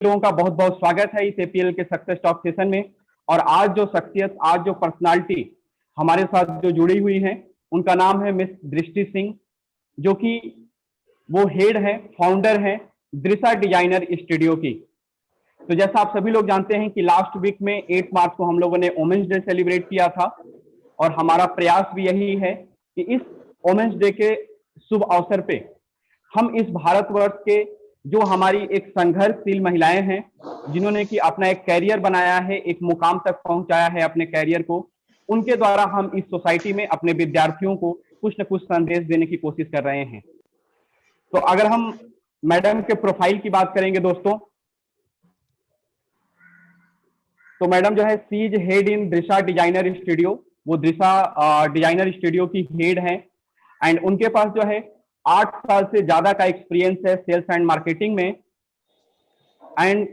लोगों का बहुत बहुत स्वागत है इस एपीएल के सक्सेस टॉक सेशन में। और आज जो शख्सियत, आज जो पर्सनालिटी हमारे साथ जो जुड़ी हुई है, उनका नाम है मिस दृष्टि सिंह, जो कि वो हेड है, फाउंडर है दृशा डिजाइनर स्टूडियो की। तो जैसा आप सभी लोग जानते हैं कि लास्ट वीक में 8 मार्च को हम लोगों ने वुमेन्स डे सेलिब्रेट किया था, और हमारा प्रयास भी यही है कि इस वुमेन्स डे के शुभ अवसर पे हम इस भारतवर्ष के जो हमारी एक संघर्षशील महिलाएं हैं, जिन्होंने कि अपना एक कैरियर बनाया है, एक मुकाम तक पहुंचाया है अपने कैरियर को, उनके द्वारा हम इस सोसाइटी में अपने विद्यार्थियों को कुछ न कुछ संदेश देने की कोशिश कर रहे हैं। तो अगर हम मैडम के प्रोफाइल की बात करेंगे दोस्तों, तो मैडम जो है she is head in Drisha designer studio, वो दृशा डिजाइनर स्टूडियो की हेड हैं। एंड उनके पास जो है 8 साल से ज्यादा का एक्सपीरियंस है सेल्स एंड मार्केटिंग में। एंड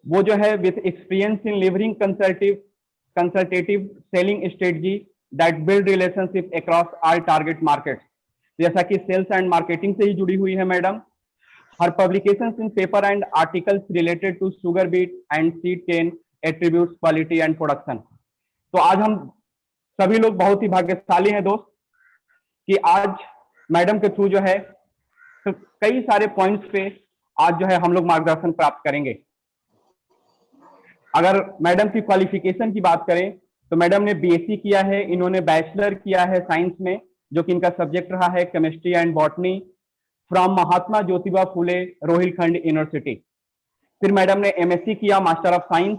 वो जो है with experience in delivering consultative selling strategy that build relationship across all target markets. जैसा कि सेल्स एंड मार्केटिंग से ही जुड़ी हुई है madam. Her publications in paper and articles related to sugar beet and seed cane attributes quality and production. तो आज हम सभी लोग बहुत ही भाग्यशाली हैं दोस्त कि आज मैडम के थ्रू जो है तो कई सारे पॉइंट्स पे आज जो है हम लोग मार्गदर्शन प्राप्त करेंगे। अगर मैडम की क्वालिफिकेशन की बात करें तो मैडम ने बीएससी किया है, इन्होंने बैचलर किया है साइंस में, जो कि इनका सब्जेक्ट रहा है chemistry and botany from Mahatma Jyotiba Phule Rohilkhand university. फिर मैडम ने एमएससी किया master of science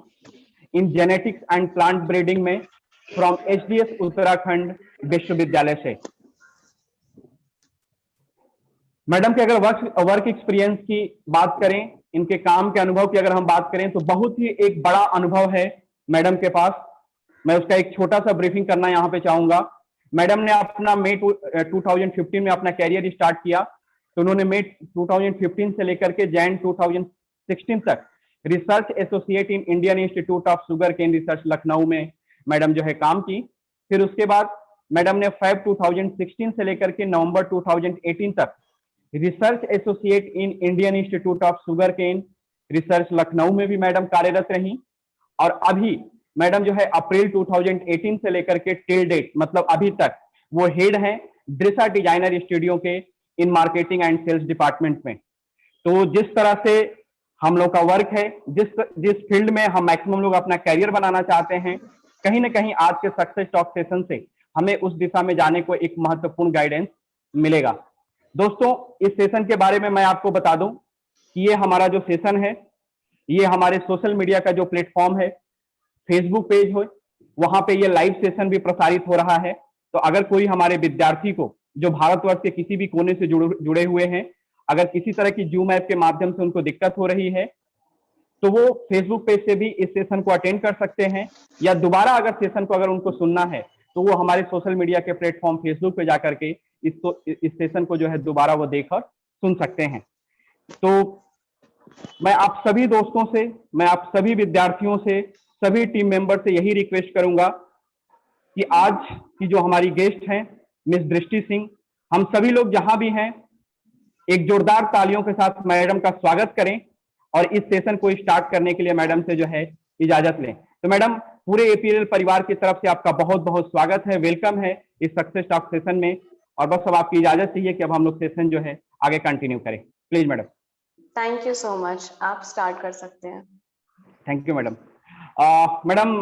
in genetics and plant breeding में फ्रॉम एचडीएस उत्तराखंड विश्वविद्यालय से। मैडम के अगर वर्क एक्सपीरियंस की बात करें, इनके काम के अनुभव की अगर हम बात करें, तो बहुत ही एक बड़ा अनुभव है मैडम के पास। मैं उसका एक छोटा सा ब्रीफिंग करना यहाँ पे चाहूंगा। मैडम ने अपना मई 2015 में अपना कैरियर स्टार्ट किया। तो उन्होंने मई 2015 से लेकर के जैन 2016 तक research associate in Indian Institute of Sugar Cane Research Lucknow में मैडम जो है काम की। फिर उसके बाद मैडम ने फेब 2016 से लेकर के नवंबर 2018 तक research associate in Indian Institute of Sugar Cane Research Lucknow में भी मैडम कार्यरत रही। और अभी मैडम जो है अप्रैल 2018 से लेकर के टिल डेट, मतलब अभी तक वो हेड हैं दृशा डिजाइनर स्टूडियो के in marketing and sales department में। तो जिस तरह से हम लोग का वर्क है, जिस फील्ड में हम मैक्सिमम लोग अपना कैरियर बनाना चाहते हैं, कहीं ना कहीं आज के सक्सेस टॉक सेशन से हमें उस दिशा में जाने को एक महत्वपूर्ण गाइडेंस मिलेगा। दोस्तों, इस सेशन के बारे में मैं आपको बता दूं कि ये हमारा जो सेशन है, ये हमारे सोशल मीडिया का जो प्लेटफॉर्म है, फेसबुक पेज हो, वहां पे ये लाइव सेशन भी प्रसारित हो रहा है। तो अगर कोई हमारे विद्यार्थी को जो भारतवर्ष के किसी भी कोने से जुड़े हुए हैं, अगर किसी तरह की जूम ऐप के माध्यम से उनको दिक्कत हो रही है, तो वो फेसबुक पेज से भी इस सेशन को अटेंड कर सकते हैं, या दोबारा अगर सेशन को अगर उनको सुनना है तो वो हमारे सोशल मीडिया के प्लेटफॉर्म फेसबुक पे जाकर के इस सेशन को जो है दोबारा वो देखकर सुन सकते हैं। तो मैं आप सभी दोस्तों से, मैं आप सभी विद्यार्थियों से, सभी टीम मेंबर से यही रिक्वेस्ट करूंगा कि आज की जो हमारी गेस्ट हैं मिस दृष्टि सिंह, हम सभी लोग जहां भी हैं एक जोरदार तालियों के साथ मैडम का स्वागत करें और इस सेशन को स्टार्ट करने के लिए मैडम से जो है इजाजत लें। तो मैडम, पूरे एपीएल परिवार की तरफ से आपका बहुत बहुत स्वागत है, वेलकम है इस सक्सेस टॉक सेशन में। और बस अब आपकी इजाजत चाहिए कि अब हम लोग सेशन जो है आगे कंटिन्यू करें। Please madam. Thank you so much, आप स्टार्ट कर सकते हैं। Thank you madam. मैडम,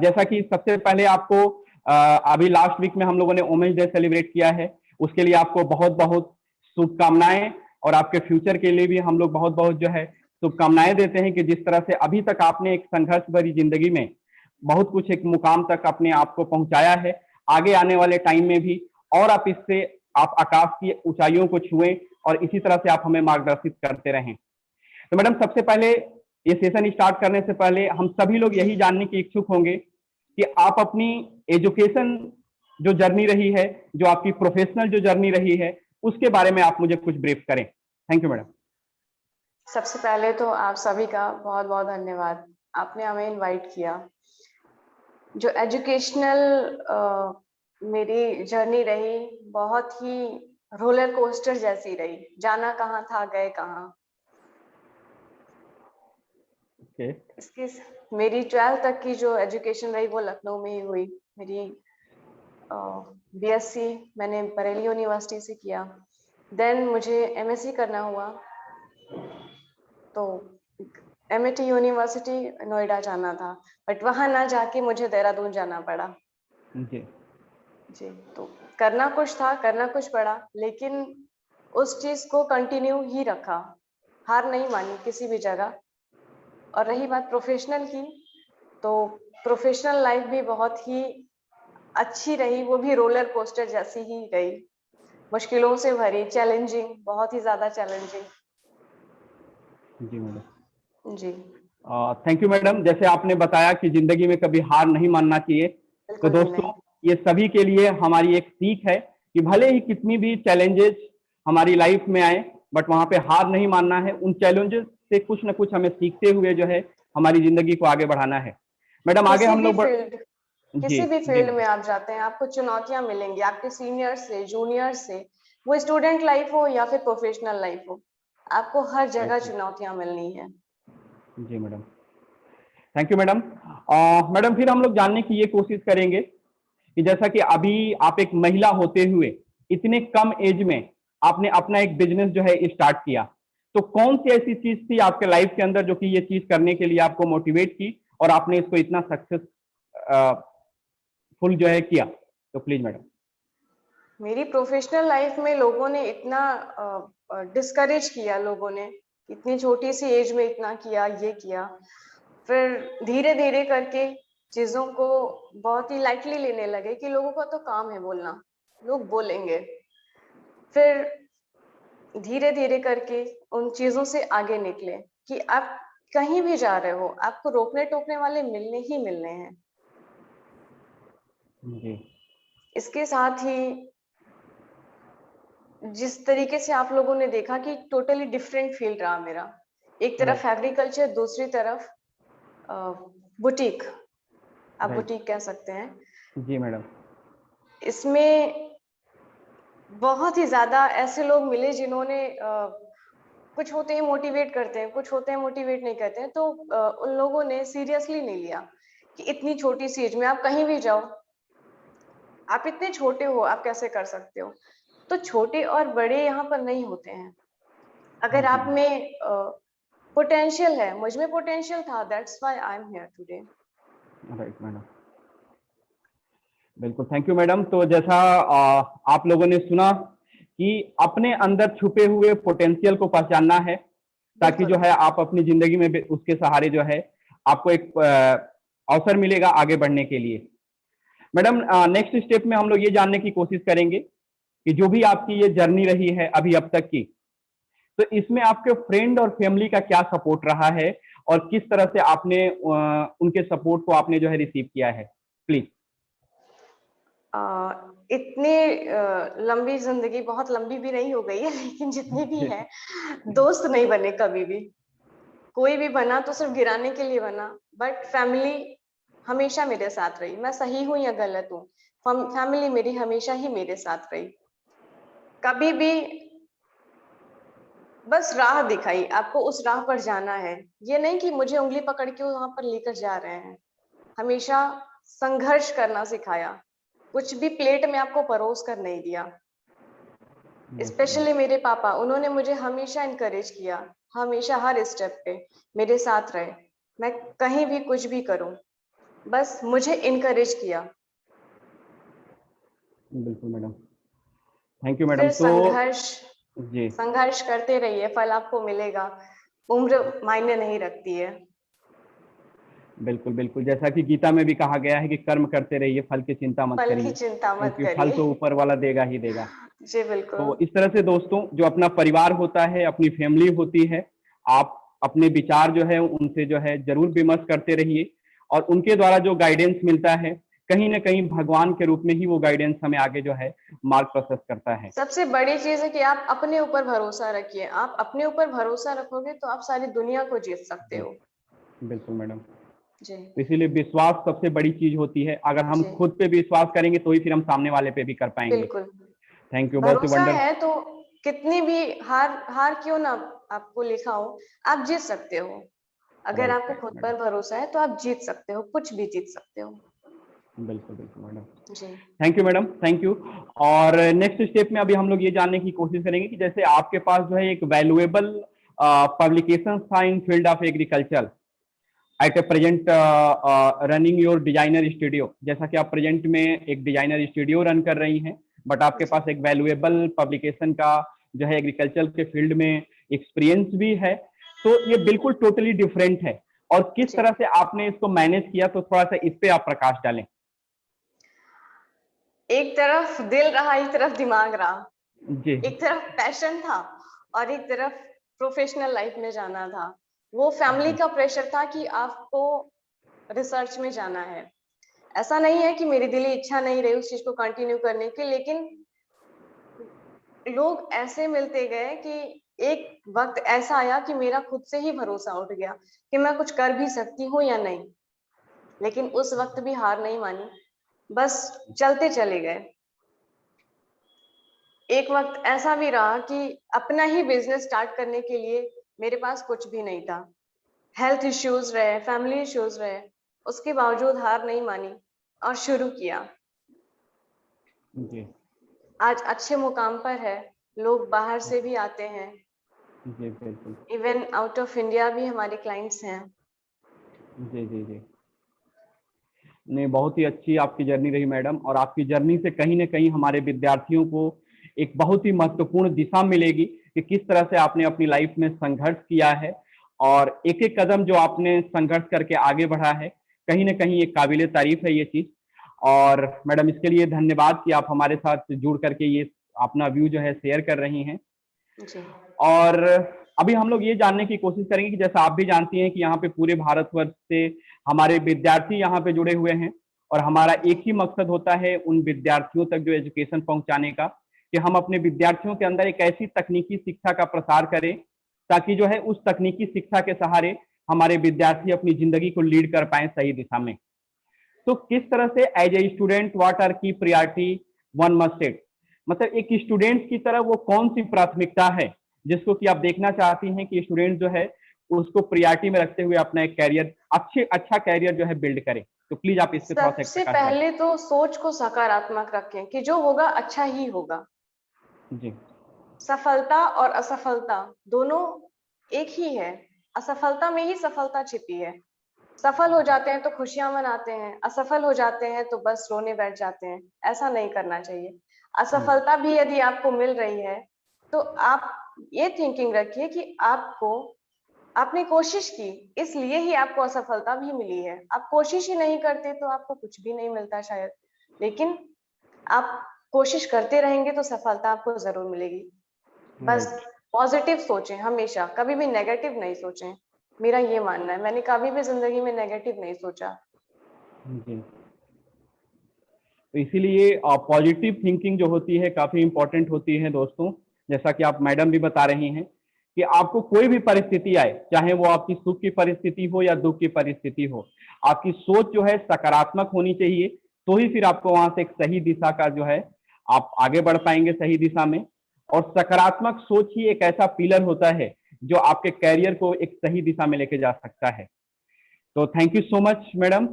जैसा कि सबसे पहले आपको अभी लास्ट वीक में हम लोगों ने वुमेन्स डे सेलिब्रेट किया है, उसके लिए आपको बहुत बहुत शुभकामनाएं, और आपके फ्यूचर के लिए भी हम लोग बहुत बहुत जो है शुभकामनाएं देते हैं कि जिस तरह से अभी तक आपने एक संघर्ष भरी जिंदगी में बहुत कुछ एक मुकाम तक अपने आप को पहुंचाया है, आगे आने वाले टाइम में भी और आप इससे आप आकाश की ऊंचाइयों को छुएं और इसी तरह से आप हमें मार्गदर्शित करते रहें। तो मैडम, सबसे पहले ये सेशन स्टार्ट करने से पहले हम सभी लोग यही जानने की इच्छुक होंगे कि आप अपनी एजुकेशन जो जर्नी रही है, जो आपकी प्रोफेशनल जो जर्नी रही है, उसके बारे में आप मुझे कुछ ब्रीफ करें। Thank you madam. सबसे पहले तो आप सभी का बहुत बहुत धन्यवाद, आपने हमें इनवाइट किया। जो एजुकेशनल मेरी जर्नी रही, बहुत ही रोलर कोस्टर जैसी रही, जाना कहाँ था गए कहाँ। ओके। इसके मेरी 12th तक की जो एजुकेशन रही वो लखनऊ में ही हुई। मेरी बीएससी मैंने बरेली यूनिवर्सिटी से किया। देन मुझे एमएससी करना हुआ, तो एमआईटी यूनिवर्सिटी नोएडा जाना था, बट वहां ना जाके मुझे देहरादून जाना पड़ा। जी जी, तो करना कुछ था, करना कुछ पड़ा, लेकिन उस चीज को कंटिन्यू ही रखा, हार नहीं मानी किसी भी जगह। और रही बात प्रोफेशनल की, तो प्रोफेशनल लाइफ भी बहुत ही अच्छी रही, वो भी रोलर कोस्टर जैसी ही रही, मुश्किलों से भरी, चैलेंजिंग, बहुत ही ज्यादा चैलेंजिंग। जी मैडम। जी थैंक यू मैडम। जैसे आपने बताया कि जिंदगी में कभी हार नहीं मानना चाहिए, तो बिल्कुल भी दोस्तों नहीं। ये सभी के लिए हमारी एक सीख है कि भले ही कितनी भी चैलेंजेस हमारी लाइफ में आए, बट वहां पे हार नहीं मानना है। उन चैलेंजेस से कुछ ना कुछ हमें सीखते हुए जो है हमारी जिंदगी को आगे बढ़ाना है। मैडम आगे किसी हम भी लोग फील्ड जी किसी भी जी फील्ड में आप जाते हैं, आपको चुनौतियां मिलेंगी, आपके सीनियर से, जूनियर से, वो स्टूडेंट लाइफ हो या फिर प्रोफेशनल लाइफ हो, आपको हर जगह मैडम। चुनौतियां मिलनी है। जी madam, thank you madam. Madam फिर हम लोग जानने की ये कोशिश करेंगे कि जैसा कि अभी आप एक महिला होते हुए इतने कम एज में आपने अपना एक बिजनेस जो है स्टार्ट किया, तो कौन सी ऐसी चीज थी आपके लाइफ के अंदर जो कि ये चीज करने के लिए आपको मोटिवेट की और आपने इसको इतना सक्सेसफुल जो है किया? तो प्लीज मैडम। मेरी प्रोफेशनल लाइफ में लोगों ने इतना डिस्करेज किया, लोगों ने इतनी छोटी सी एज में इतना किया, ये किया, फिर धीरे धीरे करके चीजों को बहुत ही लाइटली लेने लगे कि लोगों का तो काम है बोलना, लोग बोलेंगे। फिर धीरे धीरे करके उन चीजों से आगे निकले कि आप कहीं भी जा रहे हो, आपको रोकने टोकने वाले मिलने ही मिलने हैं। जी इसके साथ ही जिस तरीके से आप लोगों ने देखा कि टोटली डिफरेंट फील्ड रहा मेरा, एक तरफ राइट एग्रीकल्चर, दूसरी तरफ बुटीक, आप राइट। बुटीक कह सकते हैं। जी मैडम। इसमें बहुत ही ज्यादा ऐसे लोग मिले जिन्होंने कुछ होते हैं मोटिवेट करते हैं, कुछ होते हैं मोटिवेट नहीं करते हैं, तो उन लोगों ने सीरियसली नहीं लिया कि इतनी छोटी सी एज में आप कहीं भी जाओ, आप इतने छोटे हो, आप कैसे कर सकते हो। तो छोटे और बड़े यहाँ पर नहीं होते हैं। अगर आप में पोटेंशियल है, मुझ में पोटेंशियल था, that's why I am here today. Right madam, बिल्कुल थैंक यू मैडम। तो जैसा आप लोगों ने सुना कि अपने अंदर छुपे हुए पोटेंशियल को पहचानना है, ताकि जो बिल्कुल है आप अपनी जिंदगी में भी उसके सहारे जो है आपको एक अवसर मिलेगा आगे बढ़ने के लिए। मैडम नेक्स्ट स्टेप में हम लोग ये जानने की कोशिश करेंगे कि जो भी आपकी ये जर्नी रही है अभी अब तक की, तो इसमें आपके फ्रेंड और फैमिली का क्या सपोर्ट रहा है और किस तरह से आपने उनके सपोर्ट को आपने जो है रिसीव किया है? प्लीज। इतनी लंबी जिंदगी, बहुत लंबी भी नहीं हो गई है, लेकिन जितनी भी है, दोस्त नहीं बने कभी भी। कोई भी बना तो सिर्फ गिराने के लिए बना, बट फैमिली हमेशा मेरे साथ रही। मैं सही हूं या गलत हूँ, फैमिली मेरी हमेशा ही मेरे साथ रही। कभी भी बस राह दिखाई, आपको उस राह पर जाना है, ये नहीं कि मुझे उंगली पकड़ के वहां पर लेकर जा रहे हैं। हमेशा संघर्ष करना सिखाया, कुछ भी प्लेट में आपको परोस कर नहीं दिया। स्पेशली मेरे पापा, उन्होंने मुझे हमेशा इनकरेज किया, हमेशा हर स्टेप पे मेरे साथ रहे। मैं कहीं भी कुछ भी करूं, बस मुझे इनकरेज किया। बिल्कुल मैडम, थैंक यू मैडम। फिर तो संघर्ष जी संघर्ष करते रहिए, फल आपको मिलेगा। उम्र मायने नहीं रखती है। बिल्कुल बिल्कुल, जैसा कि गीता में भी कहा गया है कि कर्म करते रहिए, फल की चिंता मत फल की करिए, चिंता मत क्योंकि फल करिए। तो ऊपर वाला देगा ही देगा। जी बिल्कुल। तो इस तरह से दोस्तों, जो अपना परिवार होता है, अपनी फैमिली होती है, आप अपने विचार जो है उनसे जो है जरूर विमर्श करते रहिए, और उनके द्वारा जो गाइडेंस मिलता है, कहीं ना कहीं भगवान के रूप में ही वो गाइडेंस हमें आगे जो है मार्ग प्रशस्त करता है। सबसे बड़ी चीज है कि आप अपने ऊपर भरोसा रखिए। आप अपने ऊपर भरोसा रखोगे तो आप सारी दुनिया को जीत सकते जी हो। बिल्कुल मैडम। जी तो इसीलिए विश्वास सबसे बड़ी चीज होती है। अगर हम जी खुद पे विश्वास करेंगे तो ही फिर हम सामने वाले पे भी कर पाएंगे। बिल्कुल। थैंक यू, बहुत ही भरोसा वंडर। है तो कितनी भी हार हार क्यों ना आपको लिखा हो, आप जीत सकते हो। अगर राइट आपको राइट खुद मैडम, पर भरोसा है तो आप जीत सकते हो, कुछ भी जीत सकते हो। बिल्कुल बिल्कुल मैडम। जी। Thank you madam, thank you. और नेक्स्ट स्टेप में अभी हम लोग ये जानने की कोशिश करेंगे कि जैसे आपके पास जो है एक वैल्यूएबल पब्लिकेशन था in field of agriculture at a present, running your designer studio, जैसा कि आप प्रेजेंट में एक डिजाइनर स्टूडियो रन कर रही हैं, बट आपके जी। पास एक वैल्यूएबल पब्लिकेशन का जो है एग्रीकल्चर के फील्ड में एक्सपीरियंस भी है। तो ये बिल्कुल टोटली डिफरेंट है, और किस जी। तरह से आपने इसको मैनेज किया, तो थोड़ा सा इस पे आप प्रकाश डालें। एक तरफ दिल रहा, एक तरफ दिमाग रहा। जी एक तरफ पैशन था और एक तरफ प्रोफेशनल लाइफ में जाना था। वो फैमिली जी का प्रेशर था कि आपको रिसर्च में जाना है। ऐसा नहीं है कि मेरी दिली इच्छा नहीं रही उस चीज को कंटिन्यू करने की, लेकिन लोग ऐसे मिलते गए कि एक वक्त ऐसा आया कि मेरा खुद से ही भरोसा उठ गया कि मैं कुछ कर भी सकती हूँ या नहीं। लेकिन उस वक्त भी हार नहीं मानी, बस चलते चले गए। एक वक्त ऐसा भी रहा कि अपना ही बिजनेस स्टार्ट करने के लिए मेरे पास कुछ भी नहीं था। हेल्थ इश्यूज रहे, फैमिली इश्यूज रहे, उसके बावजूद हार नहीं मानी और शुरू किया। जी आज अच्छे मुकाम पर है, लोग बाहर से भी आते हैं, जी बिल्कुल। इवन आउट ऑफ इंडिया भी हमारे क्लाइंट्स हैं। जी जी जी, नहीं, बहुत ही अच्छी आपकी जर्नी रही मैडम, और आपकी जर्नी से कहीं ना कहीं हमारे विद्यार्थियों को एक बहुत ही महत्वपूर्ण दिशा मिलेगी कि किस तरह से आपने अपनी लाइफ में संघर्ष किया है, और एक एक कदम जो आपने संघर्ष करके आगे बढ़ा है, कहीं ना कहीं एक काबिले तारीफ है ये चीज। और मैडम इसके लिए धन्यवाद कि आप हमारे साथ जुड़ करके ये अपना व्यू जो है शेयर कर रही हैं। जी। और अभी हम लोग ये जानने की कोशिश करेंगे कि जैसा आप भी जानती हैं कि यहाँ पे पूरे भारतवर्ष से हमारे विद्यार्थी यहाँ पे जुड़े हुए हैं, और हमारा एक ही मकसद होता है उन विद्यार्थियों तक जो एजुकेशन पहुंचाने का, कि हम अपने विद्यार्थियों के अंदर एक ऐसी तकनीकी शिक्षा का प्रसार करें ताकि जो है उस तकनीकी शिक्षा के सहारे हमारे विद्यार्थी अपनी जिंदगी को लीड कर पाए सही दिशा में। तो किस तरह से as a student what are key priority one must set, मतलब एक स्टूडेंट की तरह वो कौन सी प्राथमिकता है जिसको कि आप देखना चाहती हैं कि स्टूडेंट जो है उसको प्रायोरिटी में रखते हुए अपना एक कैरियर, अच्छा कैरियर जो है बिल्ड करे। तो प्लीज आप इस पे थोड़ा सा एक सबसे प्रकाश डालें। पहले तो सोच को सकारात्मक रखें कि जो होगा अच्छा ही होगा। जी सफलता और असफलता दोनों एक ही है। असफलता में ही सफलता छिपी है। सफल हो जाते हैं तो खुशियां मनाते हैं, असफल हो जाते हैं तो बस रोने बैठ जाते हैं। ऐसा नहीं करना चाहिए। असफलता भी यदि आपको मिल रही है तो आप ये थिंकिंग रखिए कि आपने कोशिश की, इसलिए ही आपको असफलता भी मिली है। आप कोशिश ही नहीं करते तो आपको कुछ भी नहीं मिलता शायद, लेकिन आप कोशिश करते रहेंगे तो सफलता आपको जरूर मिलेगी। बस राइट। पॉजिटिव सोचें, हमेशा कभी भी नेगेटिव नहीं सोचें। मेरा ये मानना है, मैंने कभी भी जिंदगी में नेगेटिव नहीं सोचा। जी, तो इसीलिए पॉजिटिव थिंकिंग जो होती है काफी इंपॉर्टेंट होती है दोस्तों। जैसा कि आप मैडम भी बता रही हैं कि आपको कोई भी परिस्थिति आए, चाहे वो आपकी सुख की परिस्थिति हो या दुख की परिस्थिति हो, आपकी सोच जो है सकारात्मक होनी चाहिए, तो ही फिर आपको वहां से एक सही दिशा का जो है आप आगे बढ़ पाएंगे सही दिशा में। और सकारात्मक सोच ही एक ऐसा पिलर होता है जो आपके कैरियर को एक सही दिशा में लेके जा सकता है। तो thank you so much madam.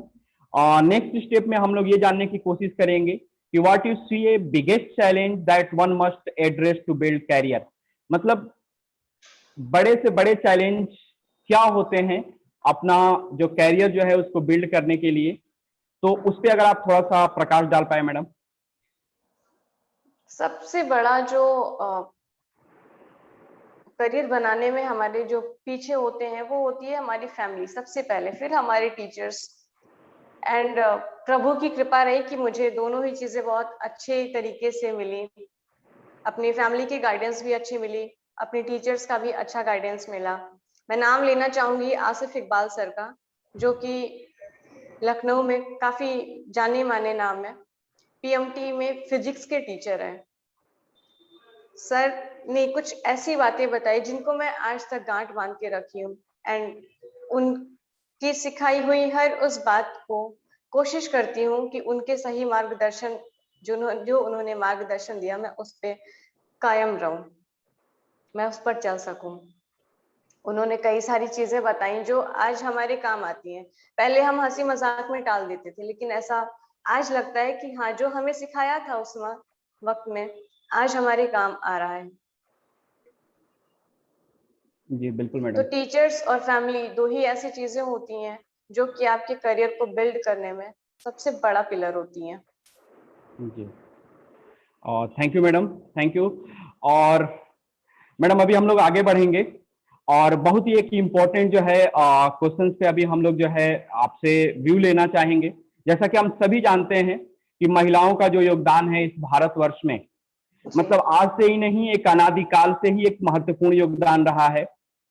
Next step में हम लोग ये जानने की कोशिश करेंगे कि what you see a biggest challenge that one must address to build career, मतलब बड़े से बड़े चैलेंज क्या होते हैं अपना जो कैरियर जो है उसको बिल्ड करने के लिए, तो उस पर अगर आप थोड़ा सा प्रकाश डाल पाए मैडम। सबसे बड़ा जो करियर बनाने में हमारे जो पीछे होते हैं वो होती है हमारी फैमिली सबसे पहले, फिर हमारे टीचर्स। एंड प्रभु की कृपा रही कि मुझे दोनों ही चीजें बहुत अच्छे तरीके से मिली। अपनी फैमिली की गाइडेंस भी अच्छी मिली, अपने टीचर्स का भी अच्छा गाइडेंस मिला। मैं नाम लेना चाहूंगी आसिफ इकबाल सर का, जो कि लखनऊ में काफी जाने माने नाम है। पीएमटी में फिजिक्स के टीचर हैं। सर ने कुछ ऐसी बातें बताई जिनको मैं आज तक गांठ बांध के रखी हूँ। एंड उनकी सिखाई हुई हर उस बात को कोशिश करती हूँ कि उनके सही मार्गदर्शन जो उन्होंने मार्गदर्शन दिया मैं उस पे कायम रहूं, मैं उस पर चल सकूं। उन्होंने कई सारी चीजें बताई जो आज हमारे काम आती हैं। पहले हम हंसी मजाक में टाल देते थे, लेकिन ऐसा आज लगता है कि हाँ, जो हमें सिखाया था उस वक्त में आज हमारे काम आ रहा है। जी बिल्कुल तो मैडम। टीचर्स और फैमिली दो ही ऐसी चीजें होती हैं जो कि आपके करियर को बिल्ड करने में सबसे बड़ा पिलर होती हैं। जी, और thank you madam, thank you. और मैडम अभी हम लोग आगे बढ़ेंगे और बहुत ही एक इम्पोर्टेंट जो है क्वेश्चंस पे अभी हम लोग जो है आपसे व्यू लेना चाहेंगे। जैसा कि हम सभी जानते हैं कि महिलाओं का जो योगदान है इस भारतवर्ष में, जी मतलब आज से ही नहीं, एक अनादिकाल से ही एक महत्वपूर्ण योगदान रहा है।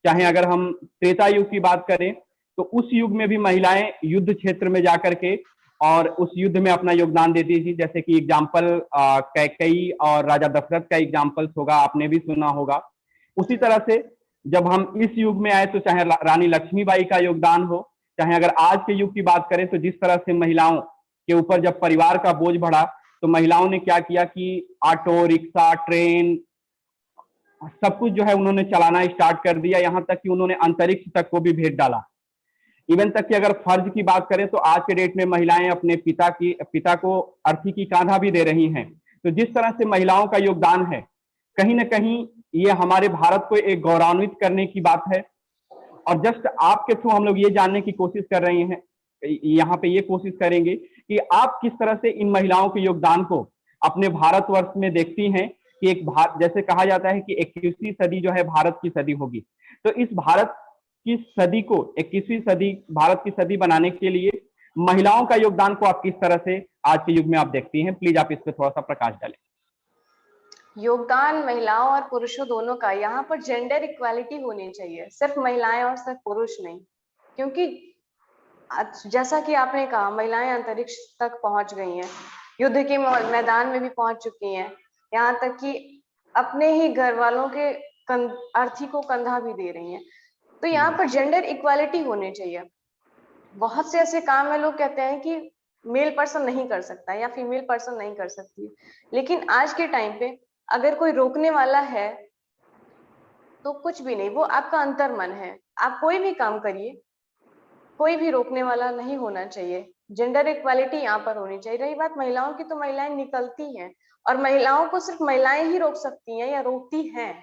चाहे अगर हम त्रेता युग की बात करें तो उस युग में भी महिलाएं युद्ध क्षेत्र में जाकर के और उस युद्ध में अपना योगदान देती थी। जैसे कि एग्जाम्पल कैकेयी और राजा दशरथ का एग्जाम्पल होगा, आपने भी सुना होगा। उसी तरह से जब हम इस युग में आए तो चाहे रानी लक्ष्मीबाई का योगदान हो, चाहे अगर आज के युग की बात करें तो जिस तरह से महिलाओं के ऊपर जब परिवार का बोझ बढ़ा तो महिलाओं ने क्या किया कि ऑटो रिक्शा ट्रेन सब कुछ जो है उन्होंने चलाना स्टार्ट कर दिया, यहां तक कि उन्होंने अंतरिक्ष तक को भी भेज डाला। इवन तक कि अगर फर्ज की बात करें तो आज के डेट में महिलाएं अपने पिता को अर्थी की कांधा भी दे रही हैं। तो जिस तरह से महिलाओं का योगदान है, कहीं ना कहीं ये हमारे भारत को एक गौरवान्वित करने की बात है। और जस्ट आपके थ्रू हम लोग ये जानने की कोशिश कर रहे हैं, यहाँ पे ये कोशिश करेंगे कि आप किस तरह से इन महिलाओं के योगदान को अपने भारतवर्ष में देखती हैं कि एक जैसे कहा जाता है कि 21वीं सदी जो है भारत की सदी होगी। तो इस भारत की सदी को 21वीं सदी भारत की सदी बनाने के लिए महिलाओं का योगदान को आप किस तरह से आज के युग में आप देखती हैं, प्लीज आप इस पर थोड़ा सा प्रकाश डालें। योगदान महिलाओं और पुरुषों दोनों का, यहाँ पर जेंडर इक्वालिटी होनी चाहिए, सिर्फ महिलाएं और सिर्फ पुरुष नहीं। क्योंकि जैसा कि आपने कहा, महिलाएं अंतरिक्ष तक पहुंच गई हैं, युद्ध के मैदान में भी पहुंच चुकी हैं, यहाँ तक कि अपने ही घर वालों के अर्थी को कंधा भी दे रही हैं। तो यहाँ पर जेंडर इक्वालिटी होनी चाहिए। बहुत से ऐसे काम है, लोग कहते हैं कि मेल पर्सन नहीं कर सकता या फीमेल पर्सन नहीं कर सकती, लेकिन आज के टाइम पे अगर कोई रोकने वाला है तो कुछ भी नहीं, वो आपका अंतर्मन है। आप कोई भी काम करिए, कोई भी रोकने वाला नहीं होना चाहिए। जेंडर इक्वालिटी यहाँ पर होनी चाहिए। रही बात महिलाओं की, तो महिलाएं निकलती हैं और महिलाओं को सिर्फ महिलाएं ही रोक सकती हैं या रोकती हैं,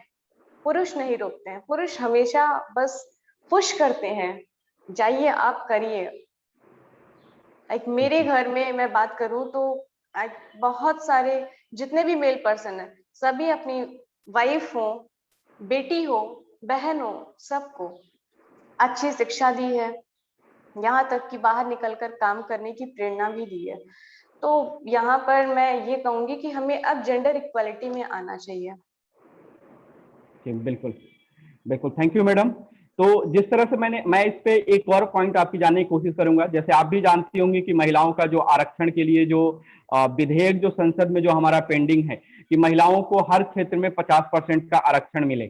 पुरुष नहीं रोकते हैं। पुरुष हमेशा बस पुश करते हैं, जाइए आप करिए। एक मेरे घर में मैं बात करूं तो बहुत सारे जितने भी मेल पर्सन है, सभी अपनी वाइफ हो, बेटी हो, बहन हो, सबको अच्छी शिक्षा दी है, यहाँ तक कि बाहर निकलकर काम करने की प्रेरणा भी दी है। तो यहाँ पर मैं ये कहूंगी कि हमें अब जेंडर इक्वालिटी में आना चाहिए। बिल्कुल बिल्कुल, थैंक यू मैडम। तो जिस तरह से मैं इस पे एक और पॉइंट आपकी जानने की कोशिश करूंगा। जैसे आप भी जानती होंगी कि महिलाओं का जो आरक्षण के लिए जो विधेयक जो संसद में जो हमारा पेंडिंग है कि महिलाओं को हर क्षेत्र में 50% का आरक्षण मिले।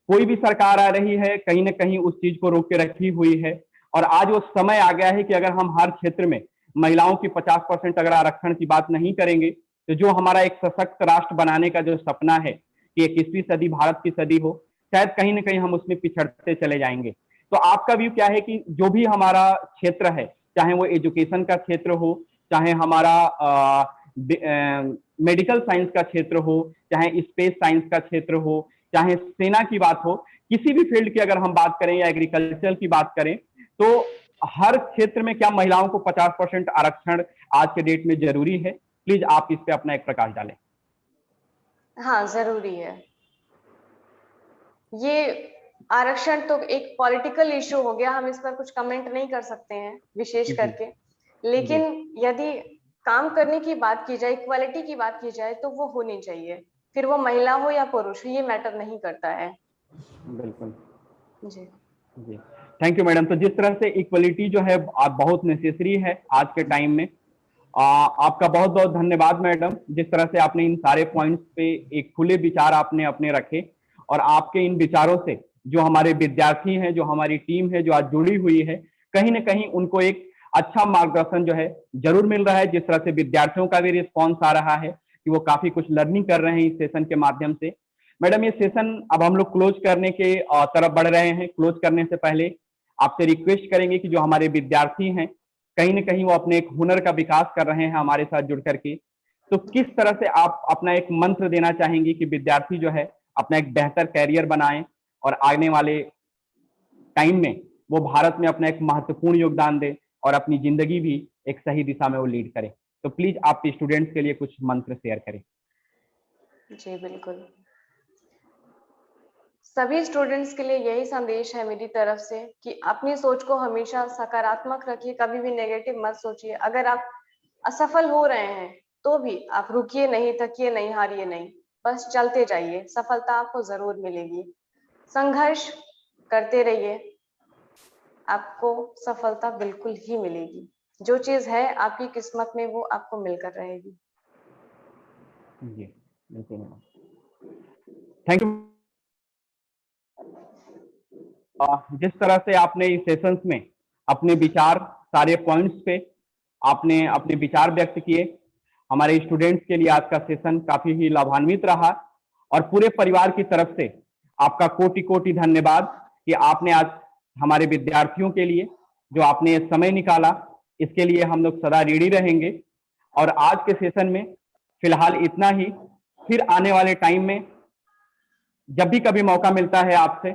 कोई भी सरकार आ रही है कहीं ना कहीं उस चीज को रोक के रखी हुई है और आज वो समय आ गया है कि अगर हम हर क्षेत्र में महिलाओं की 50% अगर आरक्षण की बात नहीं करेंगे तो जो हमारा एक सशक्त राष्ट्र बनाने का जो सपना है कि 21वीं सदी भारत की सदी हो, शायद कहीं ना कहीं हम उसमें पिछड़ते चले जाएंगे। तो आपका व्यू क्या है कि जो भी हमारा क्षेत्र है, चाहे वो एजुकेशन का क्षेत्र हो, चाहे हमारा मेडिकल साइंस का क्षेत्र हो, चाहे स्पेस साइंस का क्षेत्र हो, चाहे सेना की बात हो, किसी भी फील्ड की अगर हम बात करें या एग्रीकल्चर की बात करें, तो हर क्षेत्र में क्या महिलाओं को 50% आरक्षण आज के डेट में जरूरी है? प्लीज आप इस पे अपना एक प्रकाश डालें। हाँ, जरूरी है। ये आरक्षण तो एक पॉलिटिकल इशू हो गया, हम इस पर कुछ कमेंट नहीं कर सकते हैं विशेष करके। लेकिन यदि काम करने की बात की जाए, इक्वालिटी की बात की जाए, तो वो होनी चाहिए। फिर वो महिला हो या पुरुष, ये मैटर नहीं करता है। बिल्कुल जी जी, थैंक यू मैडम। तो जिस तरह से इक्वलिटी जो है बहुत नेसेसरी है आज के टाइम में, आपका बहुत बहुत धन्यवाद मैडम। जिस तरह से आपने इन सारे पॉइंट्स पे एक खुले विचार आपने अपने रखे और आपके इन विचारों से जो हमारे विद्यार्थी हैं, जो हमारी टीम है जो आज जुड़ी हुई है, कहीं ना कहीं उनको एक अच्छा मार्गदर्शन जो है जरूर मिल रहा है। जिस तरह से विद्यार्थियों का भी रिस्पॉन्स आ रहा है कि वो काफी कुछ लर्निंग कर रहे हैं इस सेशन के माध्यम से। मैडम ये सेशन अब हम लोग क्लोज करने के तरफ बढ़ रहे हैं। क्लोज करने से पहले आपसे रिक्वेस्ट करेंगे कि जो हमारे विद्यार्थी हैं कहीं ना कहीं वो अपने एक हुनर का विकास कर रहे हैं हमारे साथ जुड़ करके, तो किस तरह से आप अपना एक मंत्र देना चाहेंगे कि विद्यार्थी जो है अपना एक बेहतर कैरियर बनाएं और आने वाले टाइम में वो भारत में अपना एक महत्वपूर्ण योगदान दे और अपनी जिंदगी भी एक सही दिशा में वो लीड करे। तो प्लीज आप स्टूडेंट्स के लिए कुछ मंत्र शेयर करें। जी बिल्कुल, सभी स्टूडेंट्स के लिए यही संदेश है मेरी तरफ से कि अपनी सोच को हमेशा सकारात्मक रखिए, कभी भी नेगेटिव मत सोचिए। अगर आप असफल हो रहे हैं तो भी आप रुकिए नहीं, थकिए नहीं, हारिए नहीं, बस चलते जाइए, सफलता आपको जरूर मिलेगी। संघर्ष करते रहिए, आपको सफलता बिल्कुल ही मिलेगी। जो चीज है आपकी किस्मत में वो आपको मिलकर रहेगी। जी बिल्कुल मैडम, थैंक यू। जिस तरह से आपने इस सेशंस में अपने विचार सारे पॉइंट्स पे आपने अपने विचार व्यक्त किए, हमारे स्टूडेंट्स के लिए आज का सेशन काफी ही लाभान्वित रहा और पूरे परिवार की तरफ से आपका कोटि कोटि धन्यवाद कि आपने आज हमारे विद्यार्थियों के लिए जो आपने समय निकाला, इसके लिए हम लोग सदा ऋणी रहेंगे। और आज के सेशन में फिलहाल इतना ही। फिर आने वाले टाइम में जब भी कभी मौका मिलता है आपसे,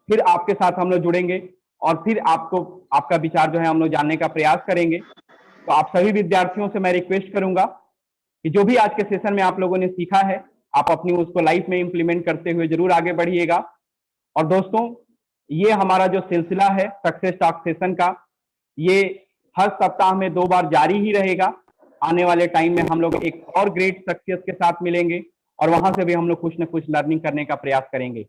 फिर आपके साथ हम लोग जुड़ेंगे और फिर आपको आपका विचार जो है हम लोग जानने का प्रयास करेंगे। तो आप सभी विद्यार्थियों से मैं रिक्वेस्ट करूंगा कि जो भी आज के सेशन में आप लोगों ने सीखा है आप अपनी उसको लाइफ में इंप्लीमेंट करते हुए जरूर आगे बढ़िएगा। और दोस्तों, ये हमारा जो सिलसिला है सक्सेस टॉक सेशन का, ये हर सप्ताह में 2 बार जारी ही रहेगा। आने वाले टाइम में हम लोग एक और ग्रेट सक्सेस के साथ मिलेंगे और वहां से भी हम लोग कुछ ना कुछ लर्निंग करने का प्रयास करेंगे।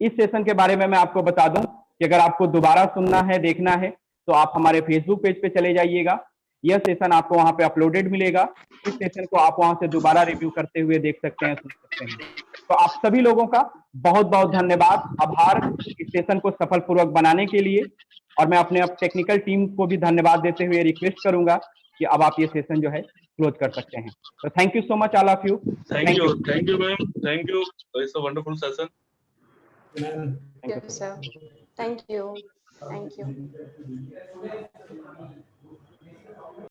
इस सेशन के बारे में मैं आपको बता दूं कि अगर आपको दोबारा सुनना है, देखना है, तो आप हमारे फेसबुक पेज पे चले जाइएगा। यह सेशन आपको वहां पे अपलोडेड मिलेगा। इस सेशन को आप वहां से दोबारा रिव्यू करते हुए देख सकते हैं, सुन सकते हैं। तो आप सभी लोगों का बहुत बहुत धन्यवाद, आभार इस सेशन को सफल पूर्वक बनाने के लिए। और मैं अपने अब टेक्निकल टीम को भी धन्यवाद देते हुए रिक्वेस्ट करूंगा कि अब आप ये सेशन जो है क्लोज कर सकते हैं। तो thank you so much all of you. Thank you, ma'am. Thank you. It's a wonderful session. Thank you, sir. Thank you. Thank you.